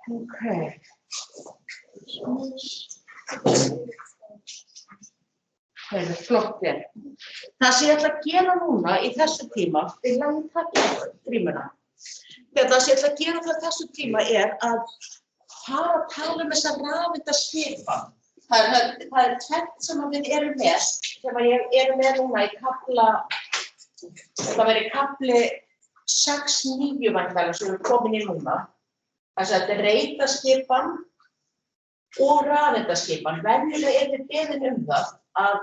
Ok. Það er flott þér. Það sem ég ætla að gera núna í þessu tíma, ég lagi taka grímuna. Það sem ég ætla að gera fyrir þessu tíma að fara að tala um þessa rafeindaskipan. Það er tvennt sem við erum með, sem ég erum með núna í kafla, það verður kafli 6-9 væntanlega sem við komin í núna. Þetta er reitaskipan og rafeindaskipan. Venjulega við beðin það að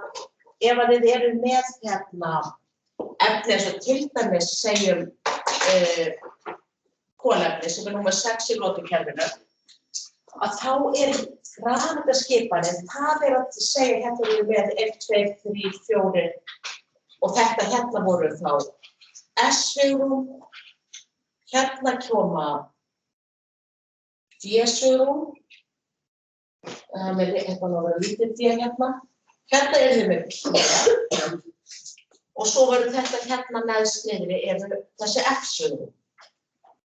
ef þið eru með efni eins og til dæmis segjum kolefni sem númer 6 í lotukerfinu, að þá rafeindaskipanin, það að segja hérna við með 1, 2, 3, 4 og þetta voru þá S-svigrúm, hérna koma D-svigrúm, þetta var lítið D hérna. Hérna erum við með P og svo verður þetta hérna neðst niðri þessi F-svigrúm.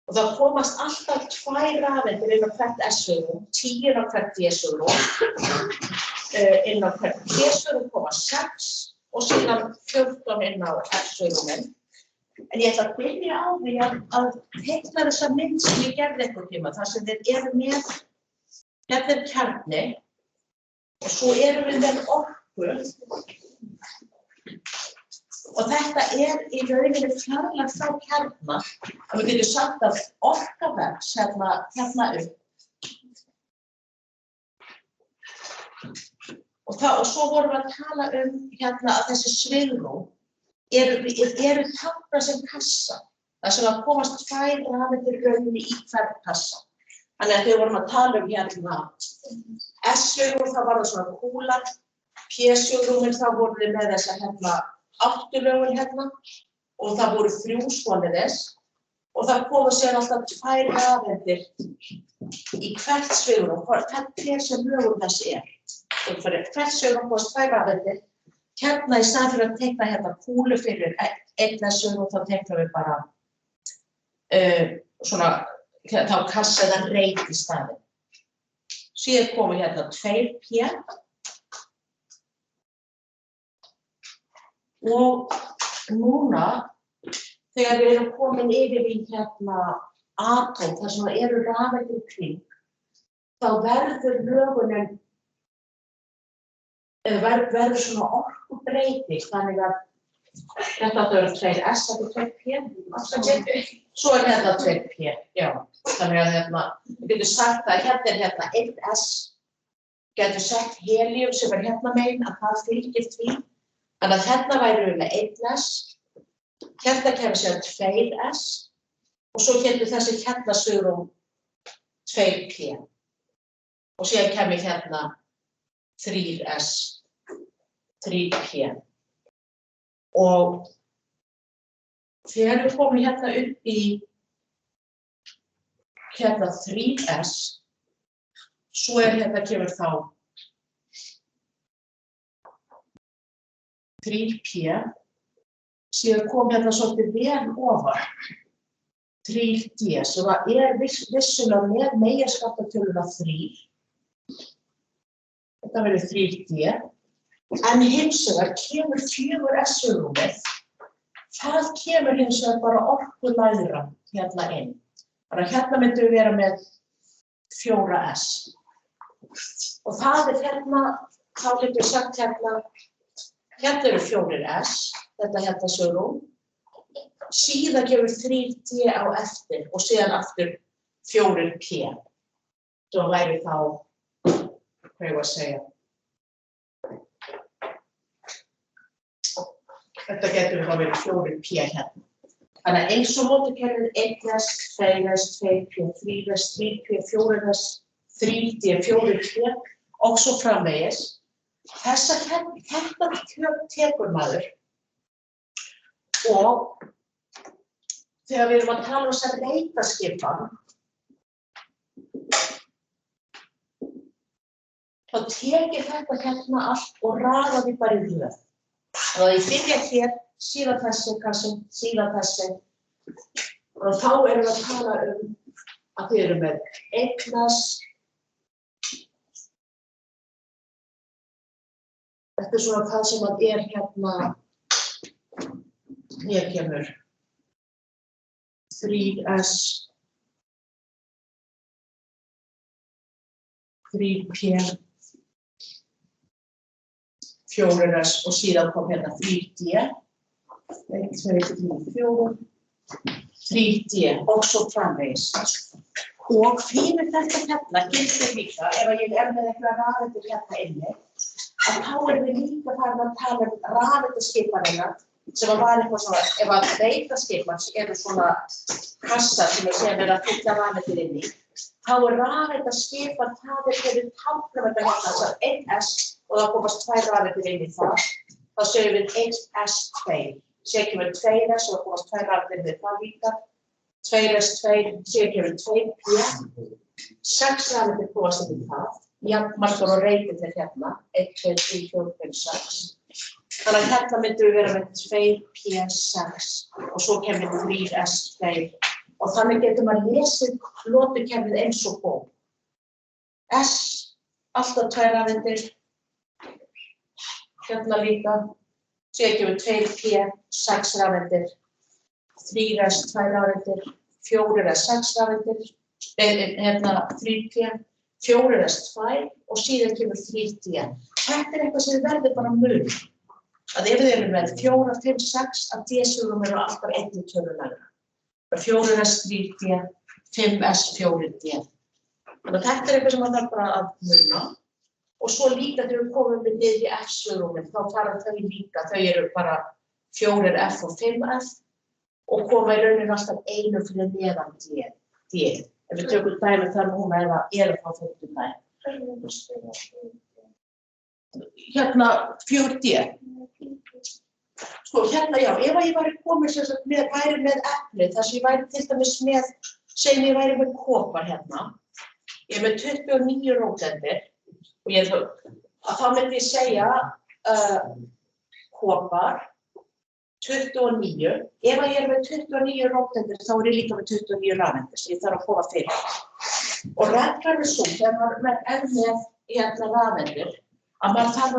Og það komast alltaf 2 rafeindir inn á hvert S-svigrúm, 10 inn á hvert D-svigrúm, inn á hvert P-svigrúm koma 6 og síðan 14 inn á F-svigrúmin. En ég ætla að byrja á því að teikna þessa mynd sem ég gerði einhvern tíma, þar sem við erum með, hérna er kjarni og svo erum við með orku og þetta í rauninni fjarlægt frá kjarna og við getum sagt að orka vex hérna upp. Og svo vorum við að tala hérna að þessi svigrúm eru táknað sem kassa. Það sem að komast 2 rafeindir rauninni í hvern kassa. Þannig að þegar við vorum að tala hérna S-svigrúm, þá var það svona kúlar, P-svigrúmin, þá voru við með þessa átturlögun hérna og það voru 3 svoleiðis og það komu síðan alltaf 2 rafeindir í hvert svigrúm, hver sem lögun þessi Hvert svigrúm komast 2 rafeindir. Hérna í staðinn fyrir að teikna hérna kúlu fyrir 1 S-svigrúm, þá teiknum við bara svona þá kassa eða reit í staðinn. Síðan komu hérna 2P og núna þegar við erum komin yfir í hérna atóm, þar sem eru rafeindir kring, þá verður lögunin verður svona orkubreyting, þannig að þetta verður 2S, þetta er 2P, svo er hérna 2P, já. Þannig að við getum sagt að hérna er 1S, getum sagt helium sem er hérna megin, að það fylgir því. Þannig að hérna væri með 1S, hérna kemur síðan 2S og svo getur þessi hérna svigrúm 2P og síðan kemur hérna 3S, 3P. Og þegar við komum hérna upp í hérna 3S, svo hérna kemur þá 3P, síðan kom hérna svolítið vel ofar 3D, sem vissulega með meginskaptatöluna 3. Þetta verður 3D, en hins vegar kemur 4S-svigrúmið, það kemur hins vegar bara orkulægra hérna inn. Þannig að hérna myndum við vera með 4S. Og það hérna, þá getum við sagt hérna eru 4S, þetta hérna svigrúm, síðan kemur 3D á eftir og síðan aftur 4P. Svo væri þá hvað ég var að segja. Þetta getur þá verið 4P hérna. Þannig að eins og mótukerfið 1S, 2S, 2P, 3S, 3P, 4S, 3D, 4P og svo framvegis. Þetta tekur maður og þegar við erum að tala um þessa reitaskipan, þá tekið þetta hérna allt og raða því bara í röð. Og það byrja hér, síðan þessi kassi, síðan þessi. Og þá erum við að tala að þið eru með 1S. Þetta svona það sem að hérna, hér kemur 3S, 3P, 4S og síðan kom hérna 3D. 1, 2, 3, 4, 3D og svo framvegis. Og fyrir þetta hérna gildir líka, ef ég með eitthvað rafeindir hérna inni, að þá erum við líka farin að tala rafeindaskipanina sem var eitthvað svona, ef að veitaskipans eru svona kassar sem síðan verið að fylla rafeindir inn í, þá rafeindaskipan, það fyrir táknum þetta hérna, þess að 1S og það komast 2 rafeindir inn í það, þá segjum við 1S2, segjum við 2S og það komast 2 rafeindir inn í það líka, 2S2, segjum við 2P, 6 rafeindir komast inn í það, jafnmargar og reytindir hérna, 1, 2, 3, 4, 5, 6. Þannig að hérna myndum við vera með 2P6 og svo kemur 3S2 og þannig getur maður lesið lotukerfið eins og bók. S, alltaf 2 rafeindir, hérna líka, segjum við 2P, 6 rafeindir, 3S, 2 rafeindir, 4S, 6 rafeindir, hérna 3P, 4S2 og síðan kemur 3D. Þetta eitthvað sem við verðum bara að muna. Að ef við erum með 4, 5, 6, að D-surum eru alltaf 1 tölulega. 4S, 3D, 5S, 4D. Þannig að þetta eitthvað sem maður þarf bara að muna. Og svo líka þegar við komum við niður í F-surumin, þá fara þau líka. Þau eru bara 4F og 5F og koma í rauninni alltaf 1 fyrir neðan D. Ef við tökum dæmi þar núna eða frá 50 dæmi. Hérna 4D. Sko hérna já, ef ég væri komin sem sagt væri með epli, þar sem ég væri til dæmis með, segjum ég væri með kopar hérna, ég er með 29 rótendir og þá myndi ég segja kopar 29. Ef ég er með 29 rótendir þá er ég líka með 29 rafeindir sem ég þarf að koma fyrir. Og reglan er svo, þegar maður er með hérna rafeindir, að maður þarf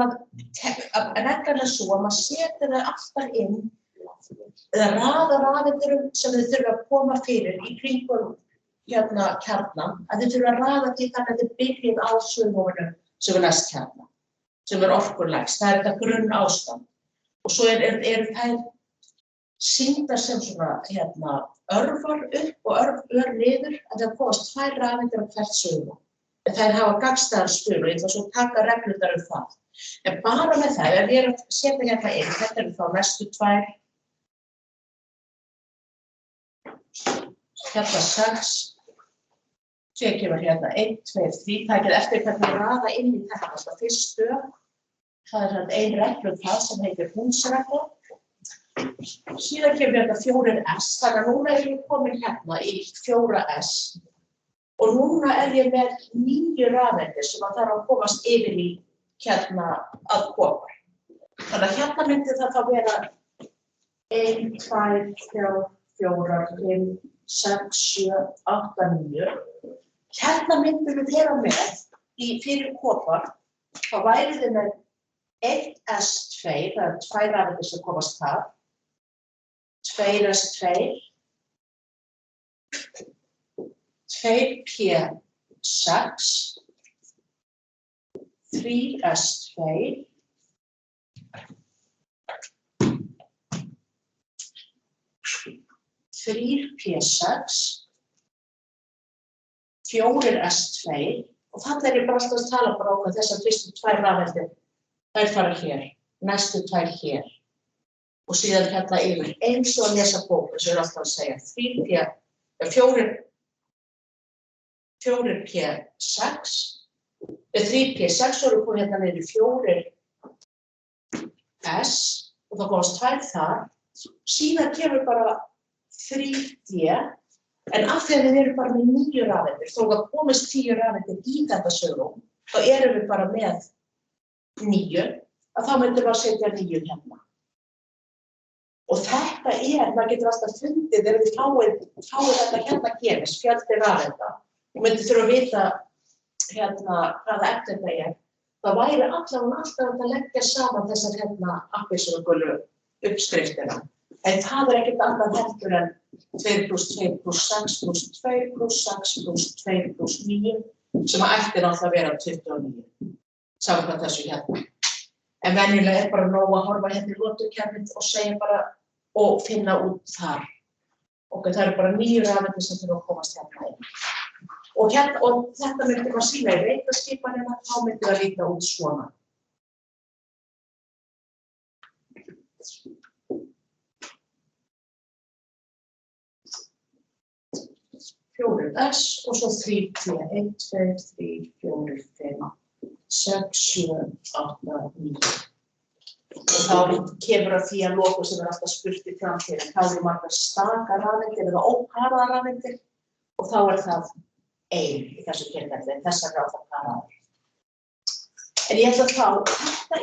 að reglan er svo að maður setur það alltaf inn eða raða rafeindirum sem þið þurfa að koma fyrir í kringum hérna kjarnan, að þið þurfa að raða því þannig að þið byrjið á sumóinu sem er næst kjarnan, sem er orkulægst. Það er þetta grunn ástand. Og svo eru þær sýndar sem svona hérna örvar upp og ör niður að það komast 2 rafeindir á hvert sumó. En þær hafa gagnstæðar stöðu og ég ætla svo að taka reglurnar það. En bara með það, ef ég er að setja hérna inn, þetta eru þá næstu 2, hérna 6, sér kemur hérna 1, 2, 3, það er eftir hvernig að raða inn í þetta. Það fyrst stöð, það er ein regla það sem heitir Hundsregla. Síðan kemur hérna 4S, þannig að núna er ég komin hérna í 4S. Og núna er ég með 9 rafeindir sem að þarf að komast yfir í hérna að kopar. Þannig að hérna myndi það þá vera 1, 2, 3, 4, 5, 6, 7, 8, 9. Hérna myndum við vera með fyrir kopar, þá væri þið með 1S2, það er 2 rafeindir sem komast þar, 2S2, 2P6, 3S2, 3P6, 4S2 og þannig er ég bara alltaf að tala bara um þessar fyrstu 2 rafeindir. Þær fara hér, næstu 2 hér og síðan hérna yfir eins og að lesa bók, þess að ég er alltaf að segja 4P6, 3P6 og komið hérna niður í 4S og það komast 2 þar, síðan kemur bara 3D, en af því að við erum bara með 9 rafeindir, þó að komast 10 rafeindir í þetta sögum, þá erum við bara með 9, að þá myndum við að setja 9 hérna. Og þetta maður getur alltaf fundið ef þið fáið þetta hérna gefis, fjöldi rafeinda, og myndir þurfa að vita hvaða efni það það væri allavega alltaf að leggja saman þessar appelsínugulu uppskriftina. En það ekkert annað heldur en 2 + 2 + 6 + 2 + 6 + 2 + 9 sem ætti náttúrulega að vera 29. Samkvæmt þessu hérna. En venjulega bara nóg að horfa hérna í lotukerfið og segja bara og finna út þar. Og það eru bara 9 rafeindir sem þurfa að komast hérna inn. Og þetta myndi maður sýna í reikniskipanina, þá myndi það líta út svona. Fjórir S og svo 3 T. 1, 2, 3, 4, 5, 6, 7, 8, 9. Og þá kemur að því að loku sem alltaf spurt í framtíðinni. Þá eru margar staka rafeindir eða óparaða rafeindir og þá það 1 í þessu tilfelli, þessar það paraðar. En ég ætla þá, þetta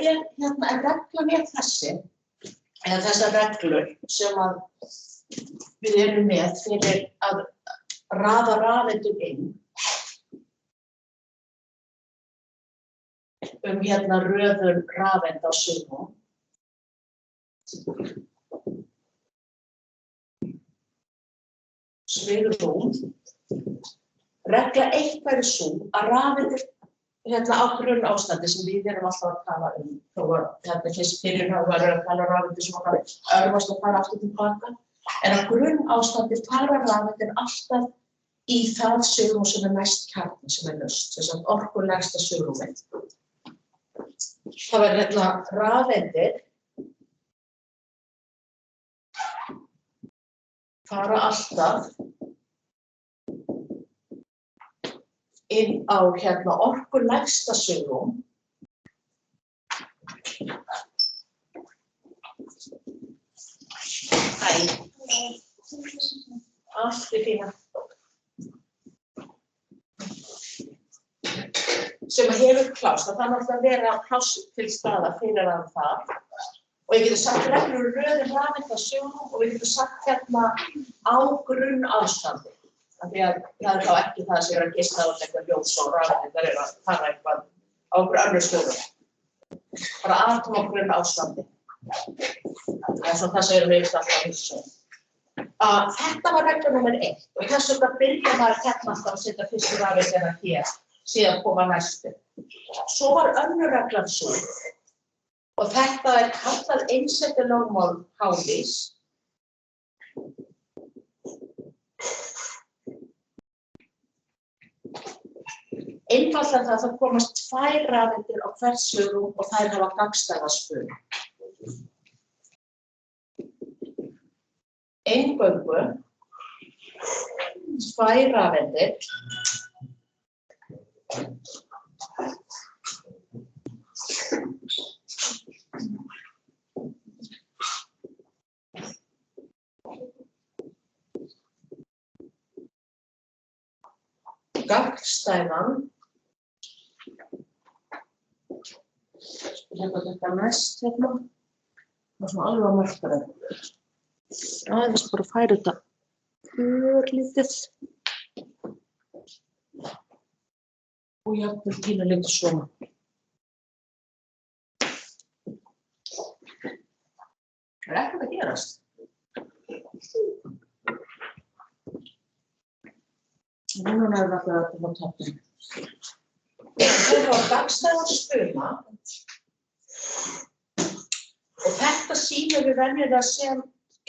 en reglan þessi, eða þessar reglur sem að við erum með fyrir að raða rafeindum inn röðun rafeinda á svigrúm. Svigrúm. Regla 1 væri sú að rafeindir á grunnástandi sem við erum alltaf að tala þó að fyrst fyrir að tala rafeindir sem örfast og fara aftur til baka. En á grunnástandi fara rafeindir alltaf í það svigrúm sem næst kjarni sem laust, þess að orkulegsta svigrúmið. Það væri rafeindir fara alltaf inn á orkulegsta svigrúm. Allt fína. Sem hefur pláss, það náttúrulega að vera pláss til staðar fyrir það. Og ég geti sagt reglur röðun rafeinda svigrúm og við getum sagt á grunnástandi. Því að það þá ekki það sem að geisla á eitthvað ljós og rafeindir að fara eitthvað á önnur stöðum. Bara atom á grunnástandi. Svo það sem við alltaf að hugsa. Þetta var regla númer 1 og þess vegna byrja maður alltaf að setja fyrstu rafeindirna hér, síðan koma næstu. Svo var önnur reglan sú og þetta kallað einsetulögmál Paulis. Einfaldlega það komast 2 rafeindir á hvert svigrúm og þær hafa gagnstæða spuna. Eingöngu 2 rafeindir gagnstæðan þetta næst það alveg á markaði. Aðeins bara færa þetta örlítið og jafnvel pínulítið svona. Ekkert að gerast. Núna við alltaf þetta á toppinn. Þetta var gagnstæðan spuna og þetta sýnum við venjulega sem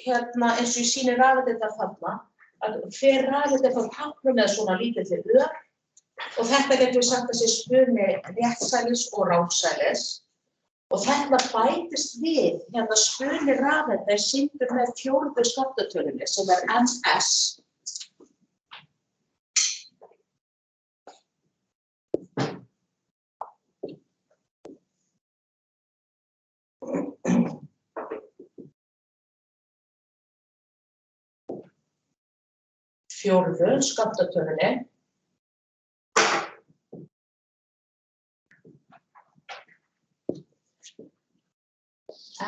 eins og ég sýni rafeindirnar þarna að hver rafeind þá táknuð með svona lítilli ör og þetta getum við sagt að sé spuni réttsælis og rangsælis og þetta bætist við spuni rafeinda sýndur með 4. skammtatölunni sem MS. Fjórðu skammtatölunni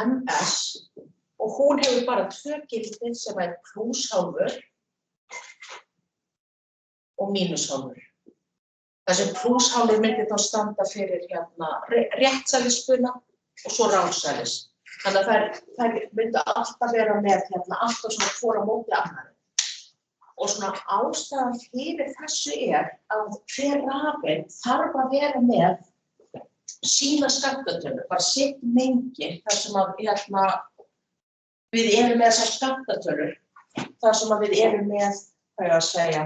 MS og hún hefur bara tvö gildi sem plúshálfur og mínusálfur. Þessi plúshálfur myndi þá standa fyrir réttsælisspuna og svo rángsælis. Þannig að þær myndi alltaf vera með alltaf svona hvora móti annarri. Og svona ástæðan fyrir þessu að hver rafeind þarf að vera með sína skammtatölu, bara sitt mengi þar sem að við erum með þessar skammtatölur, þar sem að við erum með, hvað ég að segja,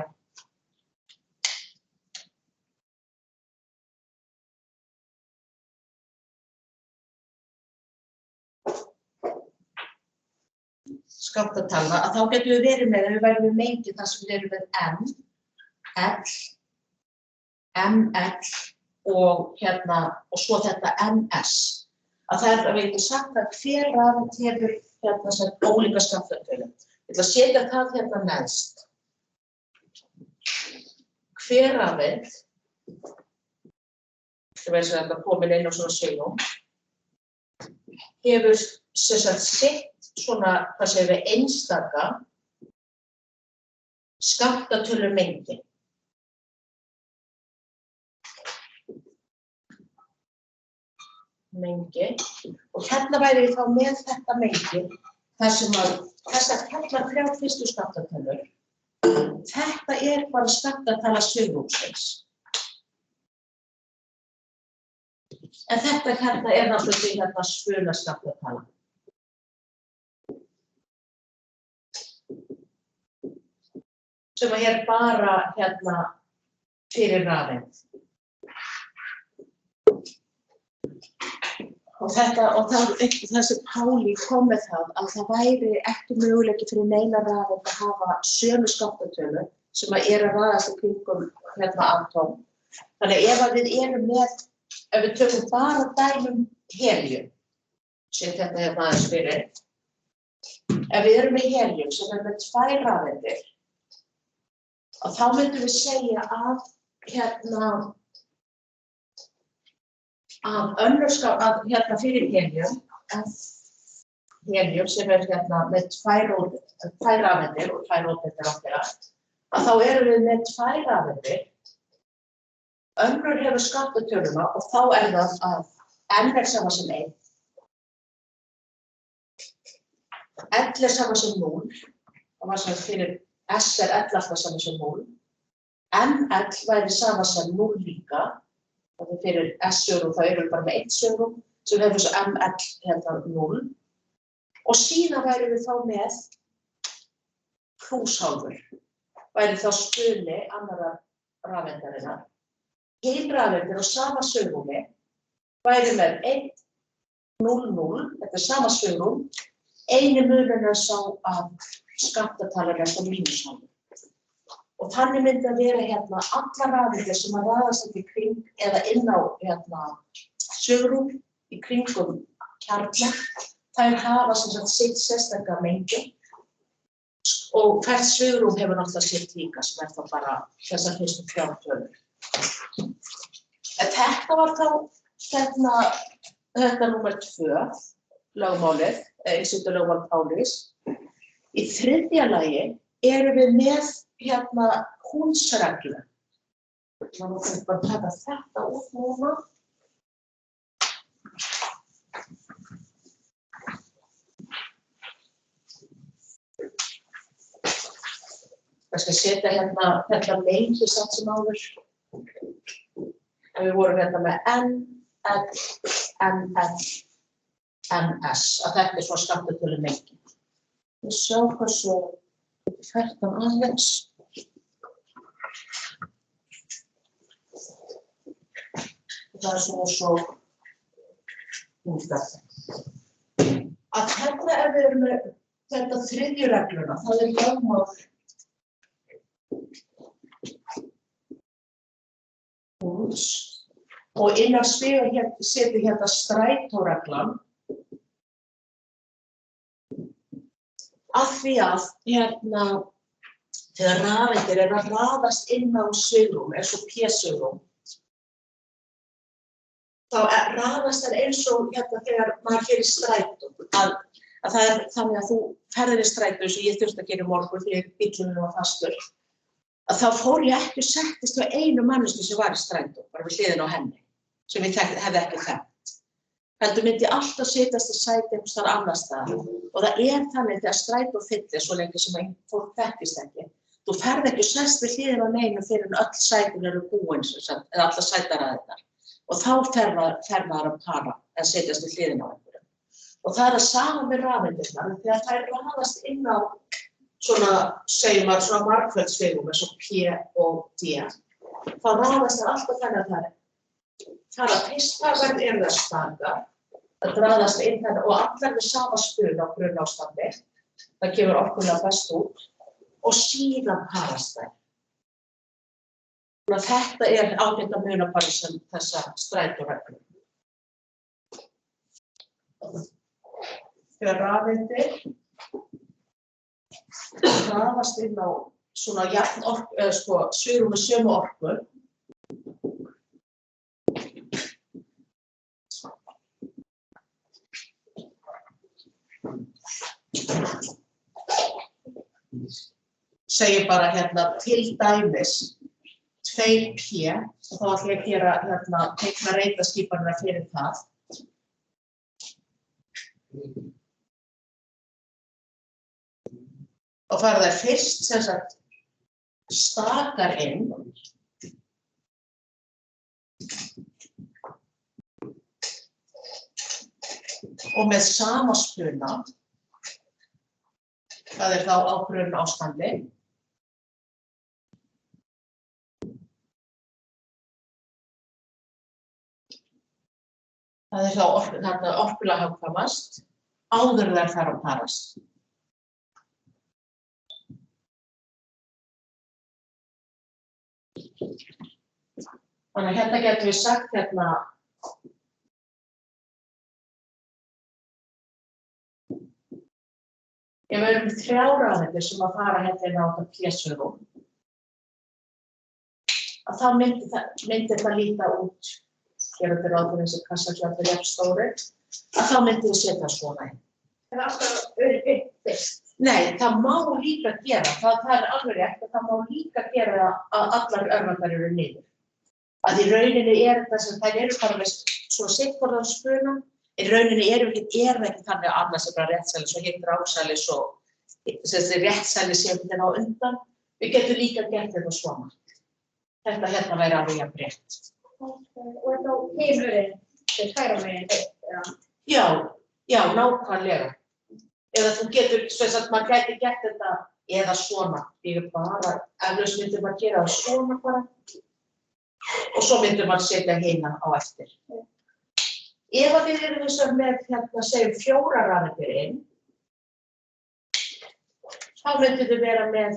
skammtatalna, að þá getum við verið með, ef við værum með mengi þar sem við erum með M, L, ML og svo þetta MS. Að það við getum sagt að hver rafeind hefur sem ólíka skammtatölu. Ég ætla að setja það neðst. Hver rafeind, sem sem þetta komin inn á svona svigrúm, hefur sitt svona, hvað segir við, einstaka skammtatölu mengi. Og væri við þá með þetta mengi, þar sem að þessar þrjár fyrstu skammtatölur, þetta bara skammtatala svigrúmsins. En þetta náttúrulega spuna skammtatala. Sem að bara fyrir rafeind. Og þessi Pauli kom með það að það væri ekki möguleiki fyrir neina rafeind að hafa sömu skammtatölu sem að raðast í kringum atóm. Þannig ef við erum með, ef við tökum bara dæmum helium, sem þetta aðeins fyrir, ef við erum með helium sem með tvær rafeindir, og þá myndum við segja að önnur fyrir helium sem með tvær rafeindir og tvær óbeindir að þá erum við með tvær rafeindir, önnur hefur skammtatöluna og þá það að N sama sem 1, L sama sem 0, það var sem fyrir S L alltaf sama sem 0, ML væri sama sem 0 líka, það fyrir S-sjögrum, það eru bara með 1 sjögrum, sem hefur svo ML 0, og síðan væri við þá með plúshálfur, væri þá spuni annarra rafeindarinnar. Hin rafeindir á sama svigrúmi væri með 1, 0, 0, þetta sama svigrum, eini munurinn sá að skammtatalið sem mínusálfur. Og þannig myndi að vera allar rafeindir sem að raðast í kring eða inn á svigrum í kringum kjarna, þær hafa sitt sérstaka mengi og hvert svigrum hefur náttúrulega sitt líka sem þá bara þessar fyrstu 3 tölur. En þetta var þá þetta númer 2, lögmálið, einsetulögmál Paulis. Í þriðja lagi erum við með Hundsreglu. Nú þarf bara að taka þetta út núna. Ég skal setja þetta mengi samt sem áður. En við vorum með N, L, ML, MS, að þetta svo skammtatölu mengi. Við sjá hversu ferðan aðeins. Það svo hingað. Að ef við erum með þetta þriðju regluna, það lögmál Hunds og innan sviga setjum strætóreglan af því að þegar rafeindir að raðast inn á svigrum, svo p-svigrum, þá raðast þær eins og þegar maður gerir strætó, að það þannig að þú ferðir í strætó eins og ég þurfti að gera í morgun því bíllinn var fastur, að þá fór ég ekki og settist við einu manneski sem var í strætó, bara við hliðina á henni, sem ég hefði ekki þekkt. Heldur myndi ég alltaf setjast í sæti einhvers staðar annars staðar. Og það þannig þegar strætó fyllir svo lengi sem fólk þekkist ekki. Þú ferð ekki og sest við hliðina á neinu fyrir en öll sætin eru búin, eða allar sætaraðirnar. Og þá fer maður að para en setjast við hliðina á einhverjum. Og það að sama með rafeindirnar, þegar þær raðast inn á segjum maður, svona margföldssvigum eins og P og D, þá raðast þær alltaf þannig að það að fyrsta eru það stakar, það raðast inn þannig og allar við sama spuna á grunnástandi, það kemur orkulega best út og síðan parast þær. Þetta ágætt að muna bara sem þessa strætóreglu. Þegar rafeindir raðast inn á svona jafn svigum með sömu orku, segir bara til dæmis 2P og þá ætla ég að gera teikna reitaskipanina fyrir það. Og fara þær fyrst sem sagt stakar inn og með sama spuna, það þá á grunnástandi. Það þá orkulega hagkvæmast áður þær fara að parast. Þannig að getum við sagt ef við erum með 3 rafeindir sem að fara inn á þetta P-svigum, að þá myndi það líta út, gera þetta ráð fyrir þessi kassakjöfnir jafn stórir, að þá myndi við setja svona inn. Það alltaf uppbyggt? Nei, það má líka gera, það alveg rétt, að það má líka gera að allar örvendar eru niður. Að í rauninni þetta sem þær eru bara með svo sittvorðan spuna, í rauninni ekki þannig að annars bara réttsælis og hitt ráksælis og réttsælis sér á undan. Við getum líka gert þetta svona. Þetta væri alveg jafn rétt. Og þá hinurinn, hægra megin? Já, nákvæmlega. Eða þú getur, maður gæti gert þetta eða svona. Ég bara, eflaust myndi maður gera það svona bara. Og svo myndi maður setja hina á eftir. Ef við erum með segjum 4 rafeindir inn, þá myndum við vera með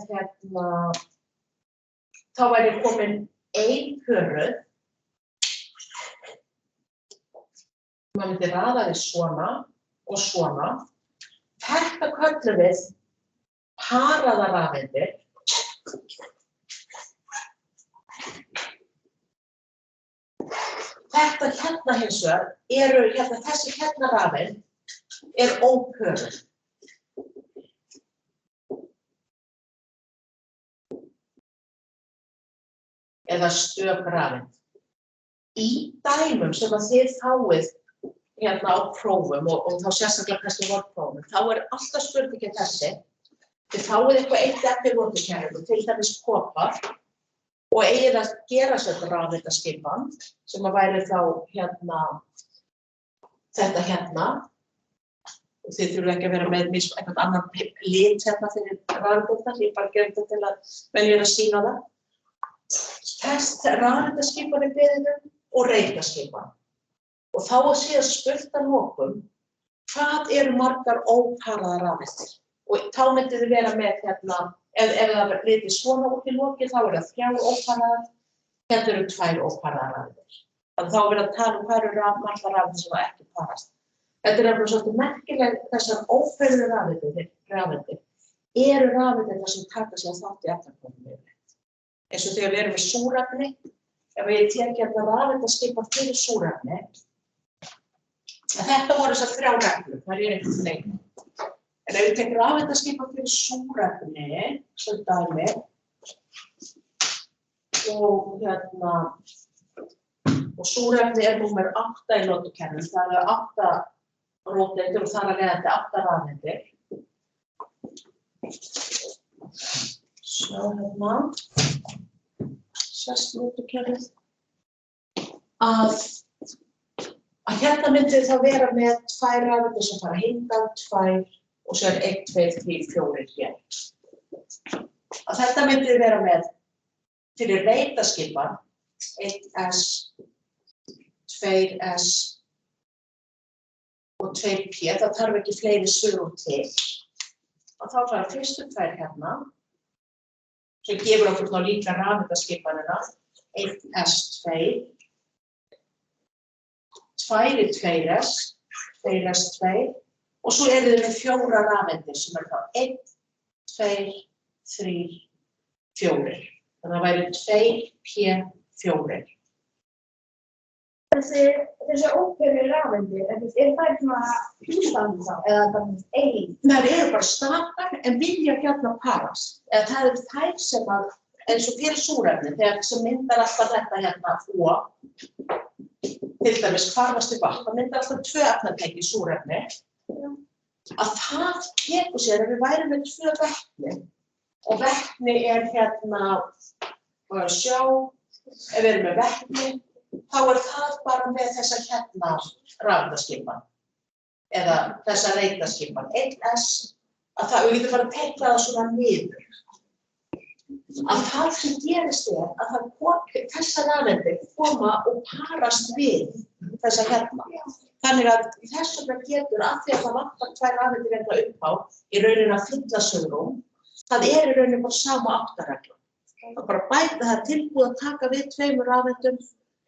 þá væri komin 1 pöruð. Maður myndi raða því svona og svona. Þetta köllum við paraða rafeindir. Þetta hins vegar þessi rafeind ópöruð. Eða stök rafeind. Í dæmum sem að þið fáið á prófum og þá sérstaklega kannski vorprófum, þá alltaf spurningin þessi. Þið fáið eitthvað eitt eftir notukenningu, til dæmis kopar, og eigið að gera þetta rafeindaskipan sem að væri þá þetta. Og þið þurfum ekki að vera með einhvern annan lit fyrir rafeindar, ég bara gera þetta til að velja að sýna það. Rafeindaskipan beðið og reitaskipan. Og þá síðan spurt að lokum, hvað eru margar óparaðar rafeindir? Og þá myndið þið vera með ef það litið svona út í loki, þá það 3 óparaðar, hérna eru 2 óparaðar rafeindir. Þannig þá verið að tala hvað eru margar rafeindir sem ekki parast. Þetta nefnilega svolítið merkileg, þessar ópöruðu rafeindir eru rafeindir sem taka sig að þátt í efnahvörfum yfirleitt. Eins og þegar við erum með súrefni, ef við tekjum rafeindaskipan fyrir súrefni, þetta voru þessar 3 reglur, það einhvern veginn. En ef við tekum rafeindaskipan fyrir súrefni, sem dæmi, og súrefni númer 8 í notukerfinu, það 8 róteindir og þar af leiðandi 8 rafeindir. Svo sest notukerfið. Að myndi þá vera með 2 rafeindir sem fara hingað, 2 og svo 1, 2, 3, 4 hér. Að þetta myndi vera með fyrir reitaskipan 1S, 2S og 2P, það þarf ekki fleiri svigrúm til. Og þá fara fyrstu 2 hérna, sem gefur okkur þá líka rafeindaskipanina, 1S2, 2 2S, 2S2, og svo eru þau með 4 rafeindir sem þá 1, 2, 3, 4. Þannig að það væri 2P4. Þessi óperu rafeindir, það svona hússtandi þá, eða það ein? Nei, það eru bara stakar en vilja gjarnan parast. Eða það eru þær sem að, eins og fyrir súrefni, þegar sem myndar alltaf þetta hérna O, til dæmis hvarfast í vatn, það myndar alltaf 2 efnatengi í súrefni, að það tekur sér ef við værum með 2 vetni, og vetni hérna, sjá, ef við erum með vetni, þá það bara með þessa hérna rafeindaskipan, eða þessa reitaskipan, 1S, að við getum bara að teikna það svona niður. Að það sem gerist að þessar rafeindir koma og parast við þessa hérna. Þannig að þess vegna getur að því að það vantar 2 rafeindir upp á í rauninni að fylla svigrúm, það í rauninni bara sama áttaregla. Það bara bæta það tilbúið að taka við 2 rafeindum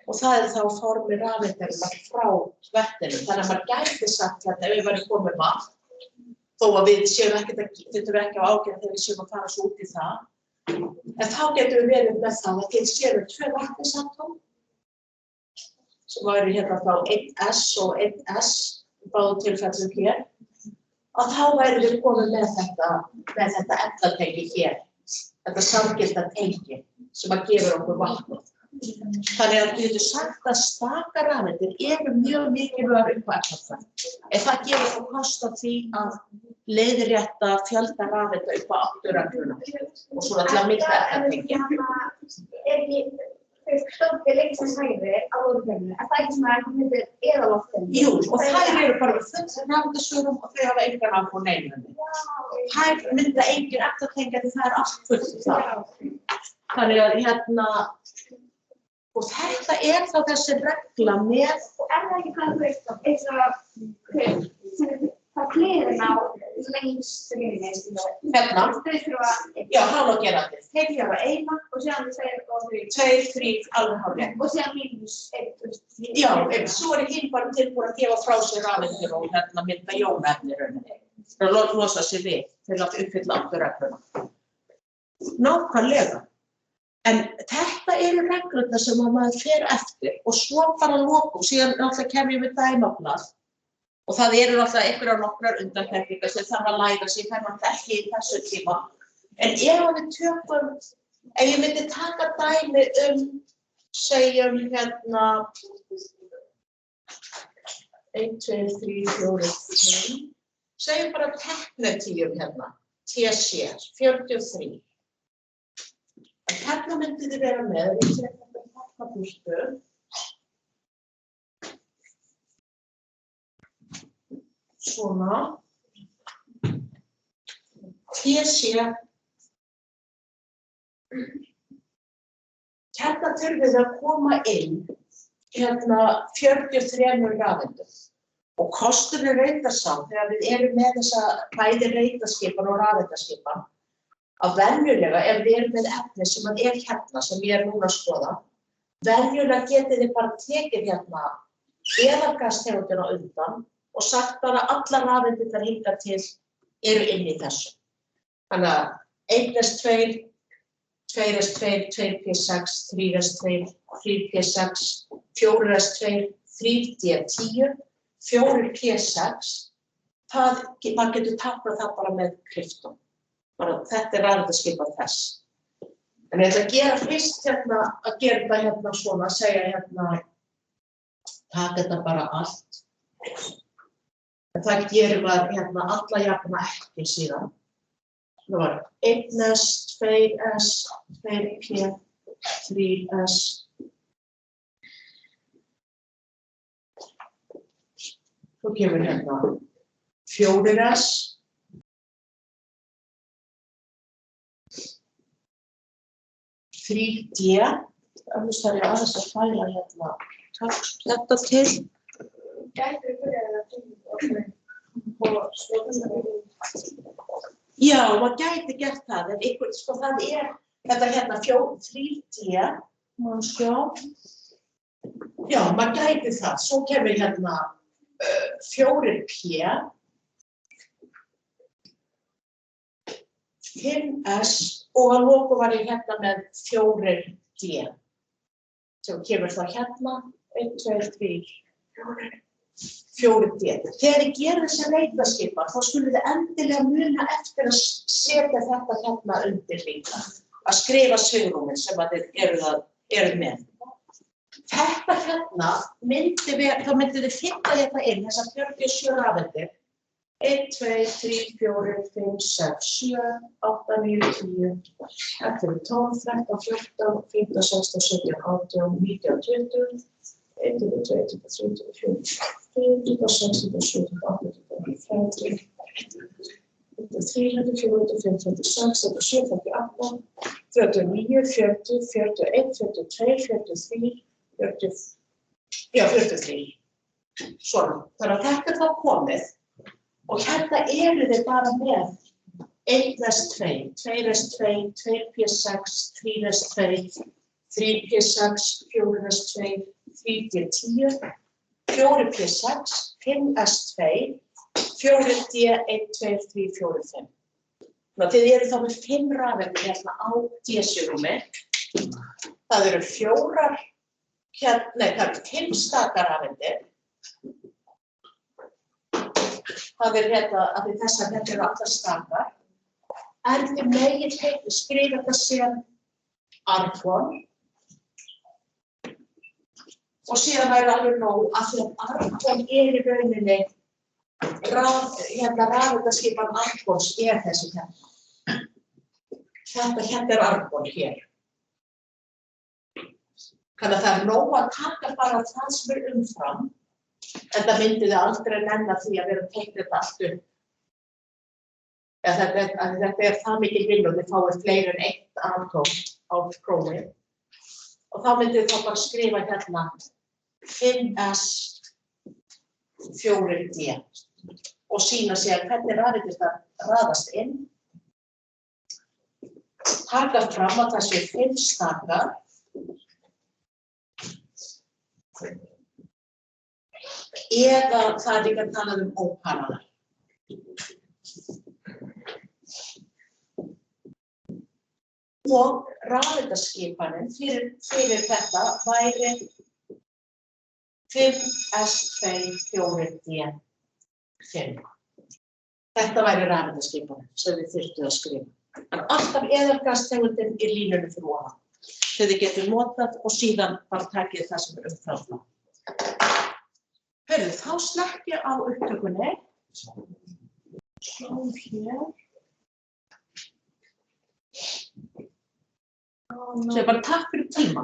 og það þá formi rafeindarinnar frá vetninu. Þannig að maður gæti sagt hérna ef við varum komið vatn, þó að við séum þurfum ekki á ágjörð þegar við séum að fara svo út í það. En þá getum við verið með það að til séum 2 vetnisatóm sem væri hérna þá 1S og 1S í báðum tilfellum hér, að þá væri við komið með þetta efnatengi hér, þetta samgilda tengi sem að gefur okkur vatn. Þannig að við getum sagt að stakar rafeindir eru mjög mikilvægar upp á efnafræði. En það gefur okkur kost á því að leiðrétta fjölda rafeinda upp á 8 regluna og svo alltaf mikla efnatengi. Stókir leiksins hægri á orðinu, það ekki svona að myndir eðaloftinu? Jú, og þær eru bara með full rafeindasvigrúm og þau hafa engan á neynunni. Þær mynda engin efnatengi því það allt fullt þar. Þannig að og þetta þá þessi regla með... Og það ekki hvað þú veist, eins og það kliðin á lengst rýmni. Hérna? Já, hálógerandi. Þeir hafa eina og síðan 2 og 3. 2, 3, alveg hálfrið. Og síðan mínus 1. Já, svo hinn bara tilbúin að gefa frá sér rafeindir og mynda jónefni í rauninni. Það losa sig við til að uppfylla 8 regluna. Nákvæmlega. En þetta eru reglurnar sem maður fer eftir og svo bara lokum, síðan náttúrulega kemur við dæmablað og það eru náttúrulega einhverjar nokkrar undantekningar sem þarf að læra sig, það náttúrulega ekki í þessu tíma. En ef við tökum, ef ég myndi taka dæmi segjum hérna 1, 2, 3, 4, 5, segjum bara teknetíum hérna, TC, 43. Hérna myndi þið vera með, við setjum þetta teknabústu. Svona. TC. Hérna þurfum við að koma inn, 43 rafeindum. Og kosturinn reitarsá, þegar við erum með þessa bæði reitaskipan og rafeindaskipan, að venjulega, ef við erum með efni sem hérna, sem ég núna að skoða, venjulega getið þið bara tekið hérna eðalgastegundina undan og sagt bara að allar rafeindirnar hingað til eru inn í þessu. Þannig að 1S2, 2S2, 2P6, 3S2, 3P6, 4S2, 3D10, 4P6, maður getur táknað það bara með krypton. Þetta rafeindaskipan þess. En ég ætla að gera fyrst hérna, að gera þetta hérna svona, segja hérna, taka þetta bara allt. En það gerir maður hérna alla jafna ekki síðan. Það var 1s, 2s, 2p, 3s. Svo kemur hérna 4s. 3d. Annars þarf ég aðeins að fæla hérna þetta til. Já, maður gæti gert það, en einhvern, sko, það þetta hérna 3d, maður sjá. Já, maður gæti það, svo kemur hérna 4p, 5s og að lokum var ég hérna með 4d, sem kemur þá hérna, 1, 2, 3, 4d. Þegar ég ger þessa rafeindaskipan, þá skulum þið endilega muna eftir að setja þetta hérna undir líka, að skrifa svigrúmin sem að þið eruð með. Þetta hérna þá myndið þið finna þetta inn, þessar 47 rafeindir. 1, 2, 3, 4, 5, 6, 7, 8, 9, 10, 11, 12, 13, 14, 15, 16, 17, 18, 19, 20, 21, 22, 23, 24, 25, 26, 27, 28, 29, 30, 33, 34, 35, 36, 37, 38, 39, 40, 41, 42, 43, 43. Svona, þannig að þetta þá komið. Og hérna eru þið bara með 1s2, 2s2, 2p6, 3s2, 3p6, 4s2, 3d10, 4p6, 5s2, 4d, 1, 2, 3, 4, 5. Þið eru þá með 5 rafeindir hérna á d-svigrúmi. Það eru 5 stakar rafeindir. Það hérna, af því þessar hérna eru allar stakar. En þið megið skrifa þetta sem argon. Og síðan væri alveg nóg að því að argon í rauninni, rafeindaskipan argons þessi hérna. Þetta hérna argon hér. Þannig að það nóg að taka bara það sem umfram. En það myndið þið aldrei nenna því að vera að teikna þetta allt upp. Þetta það mikil vinnu, þið fáið fleiri en 1 atóm á prófi. Og þá myndið þið þá bara skrifa hérna 5s, 4d og sýna sér hvernig rafeindir það raðast inn. Taka fram að það sé 5 stakar. Eða það er líka talað óparaðar. Og rafeindaskipanin fyrir þetta væri 5s2, 4d, 5. Þetta væri rafeindaskipanin sem við þurftum að skrifa. En alltaf eðalgastegundin í línunni fyrir ofan. Þið getur notað og síðan bara takið það sem umfram það. Hörðu, þá slekk ég á upptökunni. Svo hér. Svo bara takk fyrir tíma.